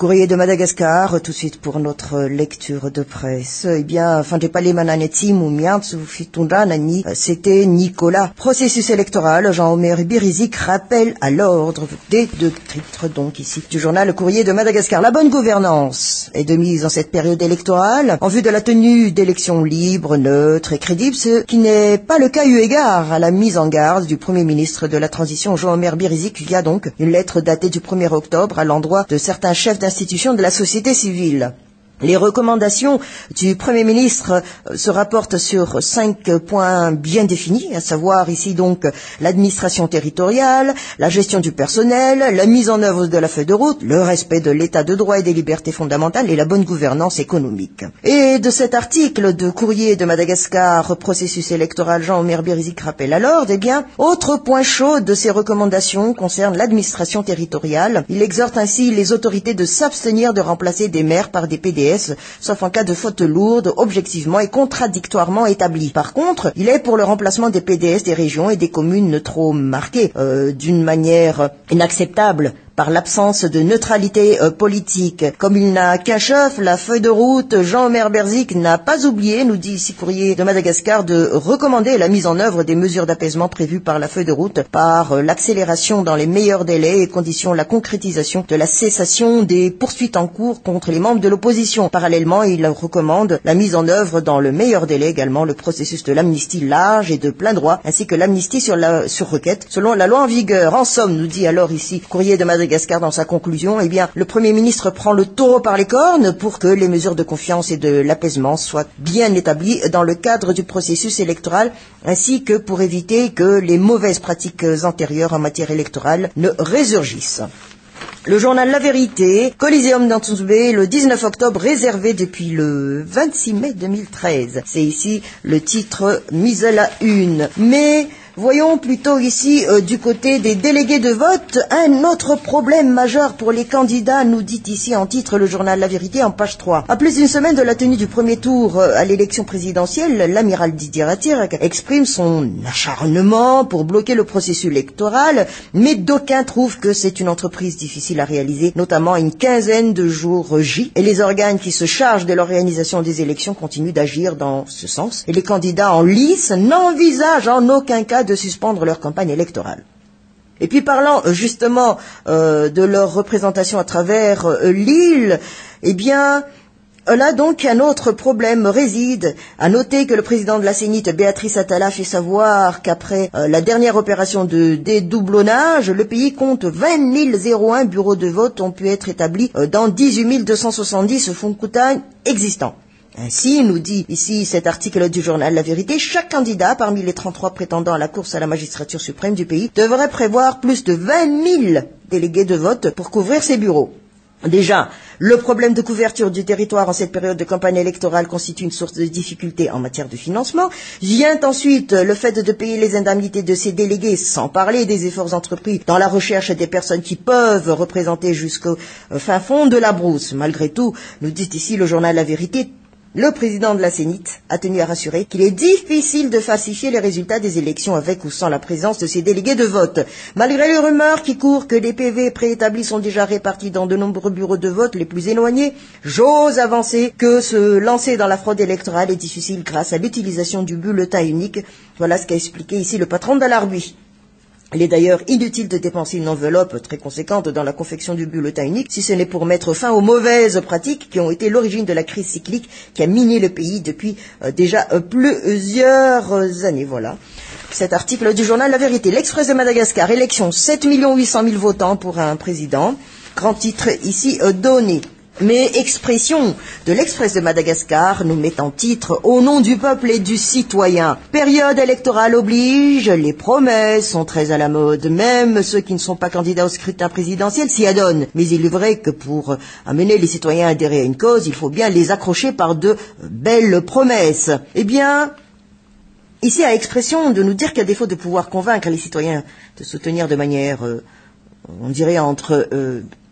Courrier de Madagascar, tout de suite pour notre lecture de presse. Eh bien, Fandepale Mananeti Moumiantsu Fitunda Nani, c'était Nicolas. Processus électoral, Jean-Omer Birizik rappelle à l'ordre des deux titres, donc ici, du journal Le Courrier de Madagascar. La bonne gouvernance est de mise en cette période électorale, en vue de la tenue d'élections libres, neutres et crédibles, ce qui n'est pas le cas eu égard à la mise en garde du Premier ministre de la Transition, Jean-Omer Birizik, via donc une lettre datée du 1er octobre à l'endroit de certains chefs d'institutions de la société civile. Les recommandations du Premier ministre se rapportent sur 5 points bien définis, à savoir ici donc l'administration territoriale, la gestion du personnel, la mise en œuvre de la feuille de route, le respect de l'état de droit et des libertés fondamentales et la bonne gouvernance économique. Et de cet article de Courrier de Madagascar, processus électoral, Jean-Omer Birizik rappelle à l'ordre, eh bien, autre point chaud de ces recommandations concerne l'administration territoriale. Il exhorte ainsi les autorités de s'abstenir de remplacer des maires par des PDS, sauf en cas de faute lourde, objectivement et contradictoirement établie. Par contre, il est pour le remplacement des PDS des régions et des communes trop marquées d'une manière inacceptable par l'absence de neutralité politique. Comme il n'a qu'un chef, la feuille de route, Jean-Omer Birizik n'a pas oublié, nous dit ici Courrier de Madagascar, de recommander la mise en œuvre des mesures d'apaisement prévues par la feuille de route, par l'accélération dans les meilleurs délais et conditions la concrétisation de la cessation des poursuites en cours contre les membres de l'opposition. Parallèlement, il recommande la mise en œuvre dans le meilleur délai également le processus de l'amnistie large et de plein droit, ainsi que l'amnistie sur requête, selon la loi en vigueur. En somme, nous dit alors ici Courrier de Madagascar dans sa conclusion, eh bien, le Premier ministre prend le taureau par les cornes pour que les mesures de confiance et de l'apaisement soient bien établies dans le cadre du processus électoral, ainsi que pour éviter que les mauvaises pratiques antérieures en matière électorale ne résurgissent. Le journal La Vérité, Coliseum d'Antsoubé, le 19 octobre, réservé depuis le 26 mai 2013. C'est ici le titre mis à la une. Mais voyons plutôt ici, du côté des délégués de vote, un autre problème majeur pour les candidats, nous dit ici en titre le journal La Vérité en page 3. À plus d'une semaine de la tenue du premier tour à l'élection présidentielle, l'amiral Didier Rattierck exprime son acharnement pour bloquer le processus électoral, mais d'aucuns trouvent que c'est une entreprise difficile à réaliser, notamment une quinzaine de jours J, et les organes qui se chargent de l'organisation des élections continuent d'agir dans ce sens, et les candidats en lice n'envisagent en aucun cas de suspendre leur campagne électorale. Et puis parlant justement de leur représentation à travers l'île, eh bien, là donc un autre problème réside. À noter que le président de la CENIT, Béatrice Atala, fait savoir qu'après la dernière opération de dédoublonnage, le pays compte 20 001 bureaux de vote ont pu être établis dans 18 270 Funkoutan existants. Ainsi, nous dit ici cet article du journal La Vérité, chaque candidat parmi les 33 prétendants à la course à la magistrature suprême du pays devrait prévoir plus de 20 000 délégués de vote pour couvrir ses bureaux. Déjà, le problème de couverture du territoire en cette période de campagne électorale constitue une source de difficulté en matière de financement. Vient ensuite le fait de payer les indemnités de ces délégués, sans parler des efforts entrepris dans la recherche des personnes qui peuvent représenter jusqu'au fin fond de la brousse. Malgré tout, nous dit ici le journal La Vérité, le président de la CENIT a tenu à rassurer qu'il est difficile de falsifier les résultats des élections avec ou sans la présence de ces délégués de vote. Malgré les rumeurs qui courent que les PV préétablis sont déjà répartis dans de nombreux bureaux de vote les plus éloignés, j'ose avancer que se lancer dans la fraude électorale est difficile grâce à l'utilisation du bulletin unique. Voilà ce qu'a expliqué ici le patron de l'Arbi. Il est d'ailleurs inutile de dépenser une enveloppe très conséquente dans la confection du bulletin unique, si ce n'est pour mettre fin aux mauvaises pratiques qui ont été l'origine de la crise cyclique qui a miné le pays depuis déjà plusieurs années. Voilà cet article du journal La Vérité. L'Express de Madagascar, élection 7 800 000 votants pour un président. Grand titre ici donné. Mais expression de l'Express de Madagascar nous met en titre « Au nom du peuple et du citoyen ». Période électorale oblige, les promesses sont très à la mode. Même ceux qui ne sont pas candidats au scrutin présidentiel s'y adonnent. Mais il est vrai que pour amener les citoyens à adhérer à une cause, il faut bien les accrocher par de belles promesses. Eh bien, ici à expression de nous dire qu'à défaut de pouvoir convaincre les citoyens de soutenir de manière, on dirait entre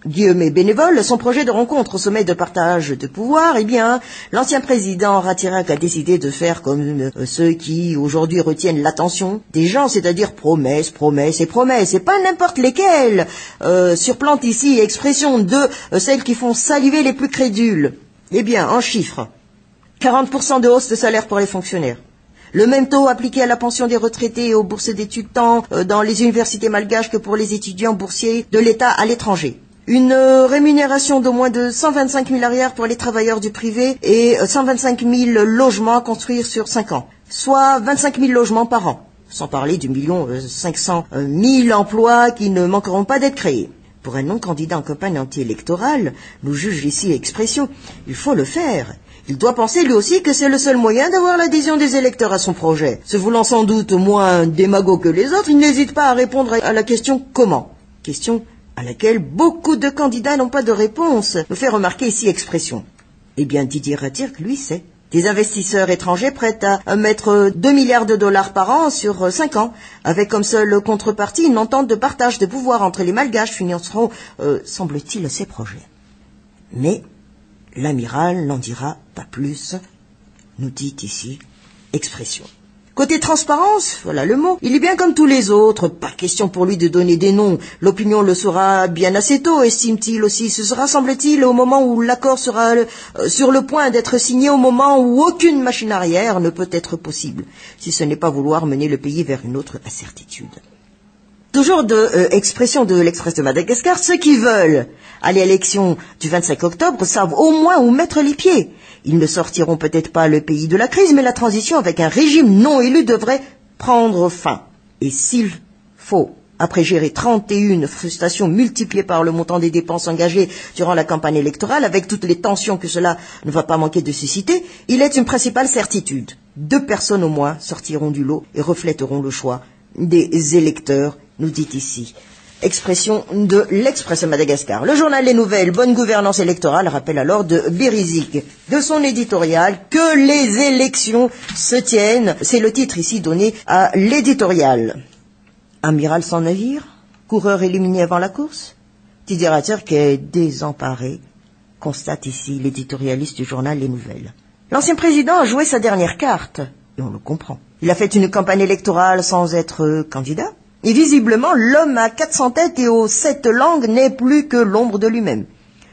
guillemets bénévole, son projet de rencontre au sommet de partage de pouvoir, eh bien, l'ancien président Rattirac a décidé de faire comme ceux qui aujourd'hui retiennent l'attention des gens, c'est-à-dire promesses, promesses et promesses, et pas n'importe lesquelles. Surplante ici expression de celles qui font saliver les plus crédules. Eh bien, en chiffres, 40% de hausse de salaire pour les fonctionnaires. Le même taux appliqué à la pension des retraités et aux bourses d'études tant dans les universités malgaches que pour les étudiants boursiers de l'État à l'étranger. Une rémunération d'au moins de 125 000 arrières pour les travailleurs du privé et 125 000 logements à construire sur 5 ans, soit 25 000 logements par an, sans parler du 1 500 000 emplois qui ne manqueront pas d'être créés. Pour un non-candidat en campagne anti-électorale, nous juge ici expression, il faut le faire. Il doit penser lui aussi que c'est le seul moyen d'avoir l'adhésion des électeurs à son projet. Se voulant sans doute moins démagogue que les autres, il n'hésite pas à répondre à la question « comment ?». Question à laquelle beaucoup de candidats n'ont pas de réponse, nous fait remarquer ici expression. Eh bien, Didier Rattirac, lui, sait. Des investisseurs étrangers prêts à mettre 2 milliards de dollars par an sur 5 ans, avec comme seule contrepartie une entente de partage de pouvoir entre les Malgaches financeront, semble-t-il, ces projets. Mais l'amiral n'en dira pas plus, nous dit ici expression. Côté transparence, voilà le mot, il est bien comme tous les autres, pas question pour lui de donner des noms, l'opinion le saura bien assez tôt, estime-t-il aussi, ce sera, semble-t-il, au moment où l'accord sera sur le point d'être signé, au moment où aucune machine arrière ne peut être possible, si ce n'est pas vouloir mener le pays vers une autre incertitude. Toujours de expression de l'Express de Madagascar, ceux qui veulent aller à l'élection du 25 octobre savent au moins où mettre les pieds. Ils ne sortiront peut-être pas le pays de la crise, mais la transition avec un régime non élu devrait prendre fin. Et s'il faut, après gérer 31 frustrations multipliées par le montant des dépenses engagées durant la campagne électorale, avec toutes les tensions que cela ne va pas manquer de susciter, il est une principale certitude. 2 personnes au moins sortiront du lot et reflèteront le choix des électeurs, nous dit ici. Expression de l'Express à Madagascar. Le journal Les Nouvelles, Bonne gouvernance électorale, rappelle alors de Bérizik, de son éditorial, que les élections se tiennent. C'est le titre ici donné à l'éditorial. Amiral sans navire, coureur éliminé avant la course. Didier Rattirac est désemparé, constate ici l'éditorialiste du journal Les Nouvelles. L'ancien président a joué sa dernière carte, et on le comprend. Il a fait une campagne électorale sans être candidat. Et visiblement, l'homme à 400 têtes et aux 7 langues n'est plus que l'ombre de lui-même.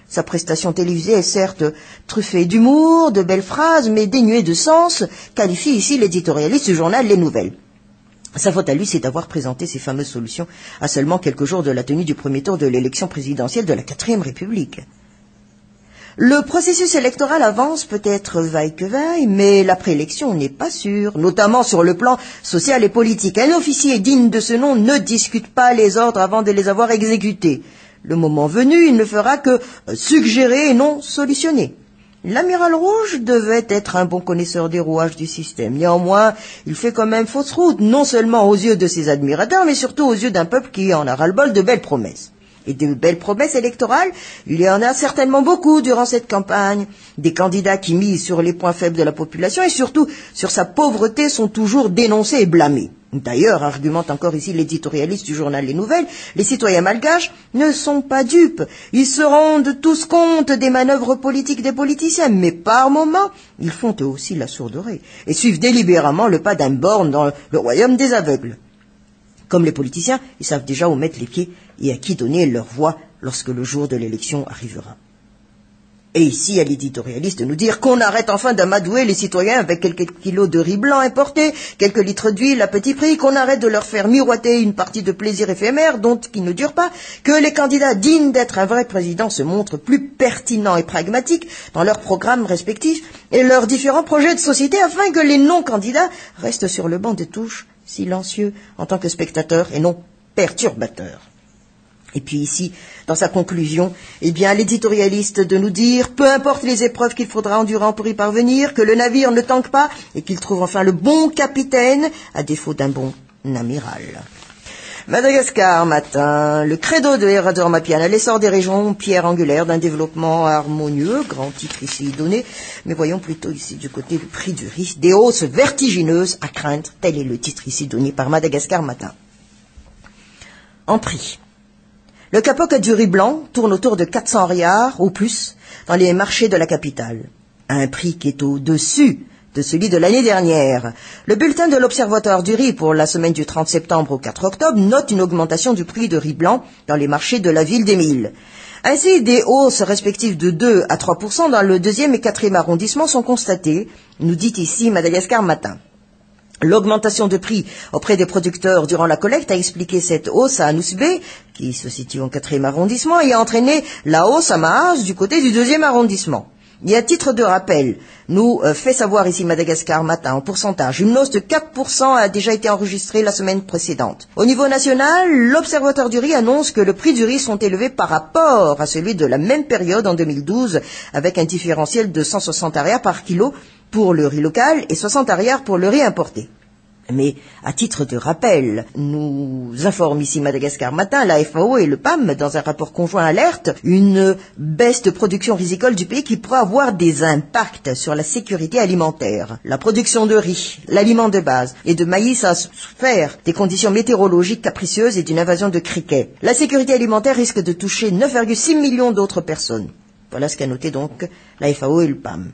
Sa prestation télévisée est certes truffée d'humour, de belles phrases, mais dénuée de sens, qualifie ici l'éditorialiste du journal Les Nouvelles. Sa faute à lui, c'est d'avoir présenté ces fameuses solutions à seulement quelques jours de la tenue du premier tour de l'élection présidentielle de la 4e République. Le processus électoral avance peut-être vaille que vaille, mais la préélection n'est pas sûre, notamment sur le plan social et politique. Un officier digne de ce nom ne discute pas les ordres avant de les avoir exécutés. Le moment venu, il ne fera que suggérer et non solutionner. L'amiral rouge devait être un bon connaisseur des rouages du système. Néanmoins, il fait quand même fausse route, non seulement aux yeux de ses admirateurs, mais surtout aux yeux d'un peuple qui en a ras-le-bol de belles promesses. Et de belles promesses électorales, il y en a certainement beaucoup durant cette campagne. Des candidats qui misent sur les points faibles de la population et surtout sur sa pauvreté sont toujours dénoncés et blâmés. D'ailleurs, argumente encore ici l'éditorialiste du journal Les Nouvelles, les citoyens malgaches ne sont pas dupes. Ils se rendent tous compte des manœuvres politiques des politiciens, mais par moments, ils font eux aussi la sourde oreille et suivent délibérément le pas d'un borgne dans le royaume des aveugles. Comme les politiciens, ils savent déjà où mettre les pieds et à qui donner leur voix lorsque le jour de l'élection arrivera. Et ici, à l'éditorialiste de nous dire qu'on arrête enfin d'amadouer les citoyens avec quelques kilos de riz blanc importé, quelques litres d'huile à petit prix, qu'on arrête de leur faire miroiter une partie de plaisir éphémère dont qui ne dure pas, que les candidats dignes d'être un vrai président se montrent plus pertinents et pragmatiques dans leurs programmes respectifs et leurs différents projets de société afin que les non-candidats restent sur le banc de touche silencieux en tant que spectateurs et non perturbateurs. Et puis ici, dans sa conclusion, eh bien, l'éditorialiste de nous dire, peu importe les épreuves qu'il faudra endurer pour y parvenir, que le navire ne tanque pas et qu'il trouve enfin le bon capitaine, à défaut d'un bon amiral. Madagascar, matin, le credo de Erador Mapiana, l'essor des régions, pierre angulaire d'un développement harmonieux, grand titre ici donné, mais voyons plutôt ici du côté du prix du risque, des hausses vertigineuses à craindre, tel est le titre ici donné par Madagascar, matin. En prix. Le capoc du riz blanc tourne autour de 400 rials ou plus dans les marchés de la capitale. Un prix qui est au-dessus de celui de l'année dernière. Le bulletin de l'Observatoire du riz pour la semaine du 30 septembre au 4 octobre note une augmentation du prix de riz blanc dans les marchés de la ville d'Émile. Ainsi, des hausses respectives de 2 à 3% dans le 2e et 4e arrondissement sont constatées, nous dit ici Madagascar Matin. L'augmentation de prix auprès des producteurs durant la collecte a expliqué cette hausse à Anousbé, qui se situe en 4e arrondissement, et a entraîné la hausse à Maas du côté du 2e arrondissement. Et à titre de rappel, nous fait savoir ici Madagascar Matin en pourcentage, une hausse de 4% a déjà été enregistrée la semaine précédente. Au niveau national, l'Observatoire du riz annonce que le prix du riz sont élevés par rapport à celui de la même période en 2012, avec un différentiel de 160 ariars par kilo pour le riz local et 60 ariars pour le riz importé. Mais, à titre de rappel, nous informe ici Madagascar Matin, la FAO et le PAM, dans un rapport conjoint alerte, une baisse de production rizicole du pays qui pourrait avoir des impacts sur la sécurité alimentaire. La production de riz, l'aliment de base et de maïs a souffert des conditions météorologiques capricieuses et d'une invasion de criquets. La sécurité alimentaire risque de toucher 9,6 millions d'autres personnes. Voilà ce qu'a noté donc la FAO et le PAM.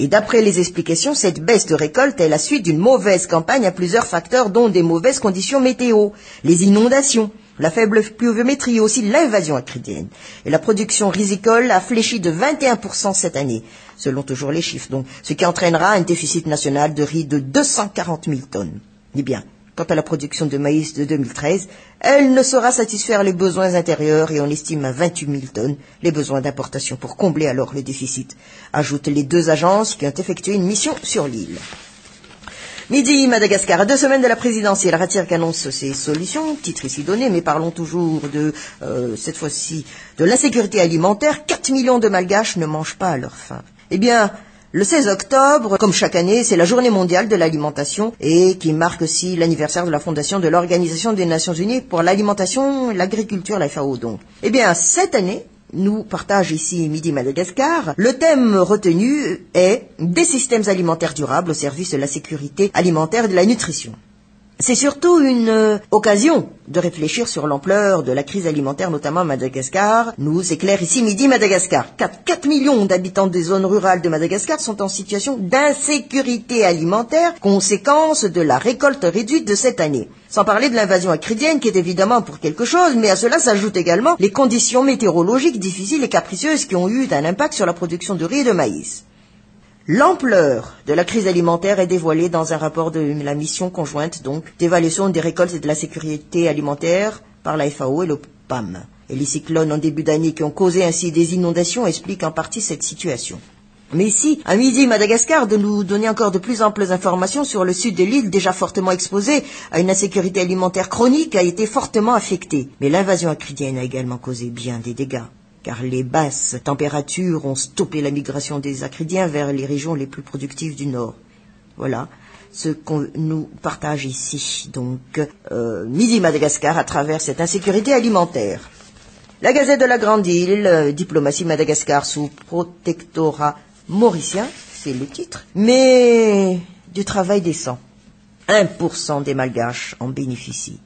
Et d'après les explications, cette baisse de récolte est la suite d'une mauvaise campagne à plusieurs facteurs, dont des mauvaises conditions météo, les inondations, la faible pluviométrie et aussi l'invasion acridienne. Et la production rizicole a fléchi de 21% cette année, selon toujours les chiffres, donc, ce qui entraînera un déficit national de riz de 240 000 tonnes. Eh bien, quant à la production de maïs de 2013, elle ne saura satisfaire les besoins intérieurs et on estime à 28 000 tonnes les besoins d'importation pour combler alors le déficit, ajoutent les deux agences qui ont effectué une mission sur l'île. Midi, Madagascar, à 2 semaines de la présidentielle, Ratirk annonce ses solutions, titre ici donné, mais parlons toujours de, cette fois-ci, de l'insécurité alimentaire. 4 millions de Malgaches ne mangent pas à leur faim. Eh bien, le 16 octobre, comme chaque année, c'est la journée mondiale de l'alimentation et qui marque aussi l'anniversaire de la fondation de l'Organisation des Nations Unies pour l'alimentation et l'agriculture, la FAO donc. Eh bien, cette année, nous partage ici Midi Madagascar, le thème retenu est des systèmes alimentaires durables au service de la sécurité alimentaire et de la nutrition. C'est surtout une occasion de réfléchir sur l'ampleur de la crise alimentaire, notamment à Madagascar. Nous éclaire ici Midi Madagascar. 4 millions d'habitants des zones rurales de Madagascar sont en situation d'insécurité alimentaire, conséquence de la récolte réduite de cette année. Sans parler de l'invasion acridienne qui est évidemment pour quelque chose, mais à cela s'ajoutent également les conditions météorologiques difficiles et capricieuses qui ont eu un impact sur la production de riz et de maïs. L'ampleur de la crise alimentaire est dévoilée dans un rapport de la mission conjointe donc d'évaluation des récoltes et de la sécurité alimentaire par la FAO et le PAM. Et les cyclones en début d'année qui ont causé ainsi des inondations expliquent en partie cette situation. Mais ici, à Midi Madagascar, de nous donner encore de plus amples informations sur le sud de l'île, déjà fortement exposé à une insécurité alimentaire chronique, a été fortement affecté. Mais l'invasion acridienne a également causé bien des dégâts, car les basses températures ont stoppé la migration des acridiens vers les régions les plus productives du nord. Voilà ce qu'on nous partage ici, donc Midi Madagascar, à travers cette insécurité alimentaire. La Gazette de la Grande Île, diplomatie Madagascar sous protectorat mauricien, c'est le titre, mais du travail décent. 1% des Malgaches en bénéficient.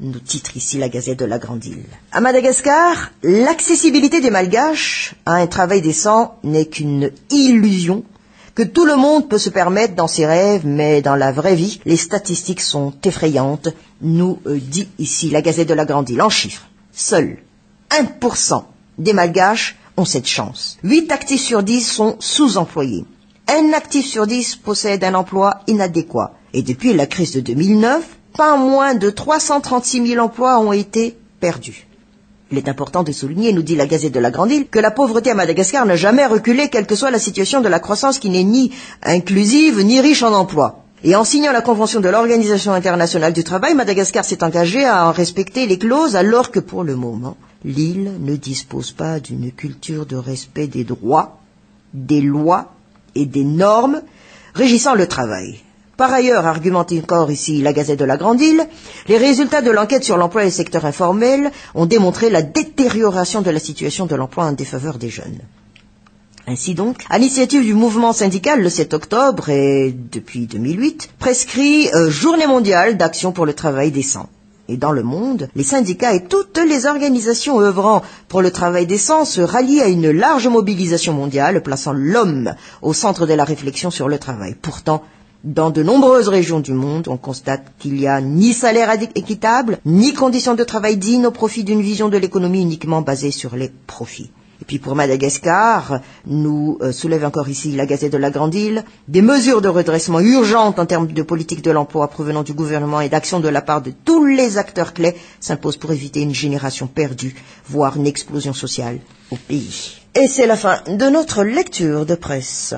Nous titre ici la Gazette de la Grande Île. À Madagascar, l'accessibilité des Malgaches à un travail décent n'est qu'une illusion que tout le monde peut se permettre dans ses rêves, mais dans la vraie vie, les statistiques sont effrayantes, nous dit ici la Gazette de la Grande Île. En chiffres, seuls 1% des Malgaches ont cette chance. 8 actifs sur 10 sont sous-employés. Un actif sur 10 possède un emploi inadéquat. Et depuis la crise de 2009, pas moins de 336 000 emplois ont été perdus. Il est important de souligner, nous dit la Gazette de la Grande Île, que la pauvreté à Madagascar n'a jamais reculé, quelle que soit la situation de la croissance qui n'est ni inclusive ni riche en emplois. Et en signant la Convention de l'Organisation internationale du travail, Madagascar s'est engagé à en respecter les clauses, alors que pour le moment, l'île ne dispose pas d'une culture de respect des droits, des lois et des normes régissant le travail. Par ailleurs, argumente encore ici la Gazette de la Grande Île, les résultats de l'enquête sur l'emploi et le secteur informel ont démontré la détérioration de la situation de l'emploi en défaveur des jeunes. Ainsi donc, à l'initiative du mouvement syndical, le 7 octobre et depuis 2008, prescrit Journée mondiale d'action pour le travail décent. et dans le monde, les syndicats et toutes les organisations œuvrant pour le travail décent se rallient à une large mobilisation mondiale, plaçant l'homme au centre de la réflexion sur le travail. Pourtant, dans de nombreuses régions du monde, on constate qu'il n'y a ni salaire équitable, ni conditions de travail dignes au profit d'une vision de l'économie uniquement basée sur les profits. Et puis pour Madagascar, nous soulève encore ici la Gazette de la Grande Île, des mesures de redressement urgentes en termes de politique de l'emploi provenant du gouvernement et d'action de la part de tous les acteurs clés s'imposent pour éviter une génération perdue, voire une explosion sociale au pays. Et c'est la fin de notre lecture de presse.